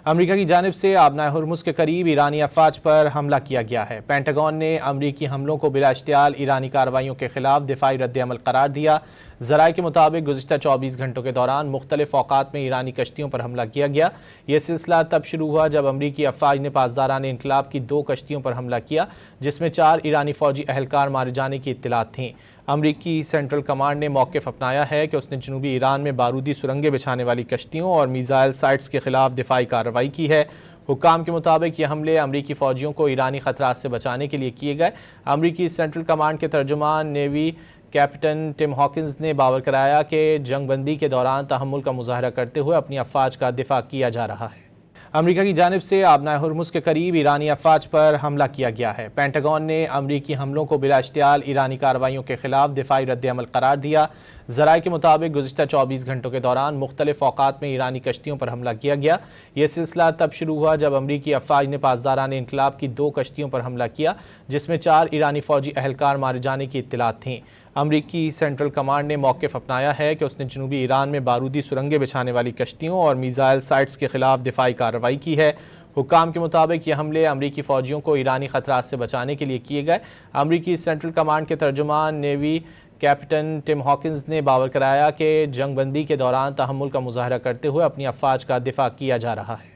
امریکہ کی جانب سے آبنائے ہرمز کے قریب ایرانی افواج پر حملہ کیا گیا ہے۔ پینٹاگون نے امریکی حملوں کو بلا اشتعال ایرانی کارروائیوں کے خلاف دفاعی رد عمل قرار دیا۔ ذرائع کے مطابق گزشتہ 24 گھنٹوں کے دوران مختلف اوقات میں ایرانی کشتیوں پر حملہ کیا گیا۔ یہ سلسلہ تب شروع ہوا جب امریکی افواج نے پاسداران انقلاب کی 2 کشتیوں پر حملہ کیا، جس میں 4 ایرانی فوجی اہلکار مارے جانے کی اطلاعات تھیں۔ امریکی سینٹرل کمانڈ نے موقف اپنایا ہے کہ اس نے جنوبی ایران میں بارودی سرنگیں بچھانے والی کشتیوں اور میزائل سائٹس کے خلاف دفاعی کارروائی کی ہے۔ حکام کے مطابق یہ حملے امریکی فوجیوں کو ایرانی خطرات سے بچانے کے لیے کیے گئے۔ امریکی سینٹرل کمانڈ کے ترجمان نیوی کیپٹن ٹم ہاکنز نے باور کرایا کہ جنگ بندی کے دوران تحمل کا مظاہرہ کرتے ہوئے اپنی افواج کا دفاع کیا جا رہا ہے۔ امریکہ کی جانب سے آبنائے ہرمز کے قریب ایرانی افواج پر حملہ کیا گیا ہے۔ پینٹاگون نے امریکی حملوں کو بلا اشتعال ایرانی کارروائیوں کے خلاف دفاعی رد عمل قرار دیا۔ ذرائع کے مطابق گزشتہ 24 گھنٹوں کے دوران مختلف اوقات میں ایرانی کشتیوں پر حملہ کیا گیا۔ یہ سلسلہ تب شروع ہوا جب امریکی افواج نے پاسداران انقلاب کی 2 کشتیوں پر حملہ کیا، جس میں 4 ایرانی فوجی اہلکار مارے جانے کی اطلاعات تھیں۔ امریکی سینٹرل کمانڈ نے موقف اپنایا ہے کہ اس نے جنوبی ایران میں بارودی سرنگیں بچھانے والی کشتیوں اور میزائل سائٹس کے خلاف دفاعی کارروائی کی ہے۔ حکام کے مطابق یہ حملے امریکی فوجیوں کو ایرانی خطرات سے بچانے کے لیے کیے گئے۔ امریکی سینٹرل کمانڈ کے ترجمان نیوی کیپٹن ٹم ہاکنز نے باور کرایا کہ جنگ بندی کے دوران تحمل کا مظاہرہ کرتے ہوئے اپنی افواج کا دفاع کیا جا رہا ہے۔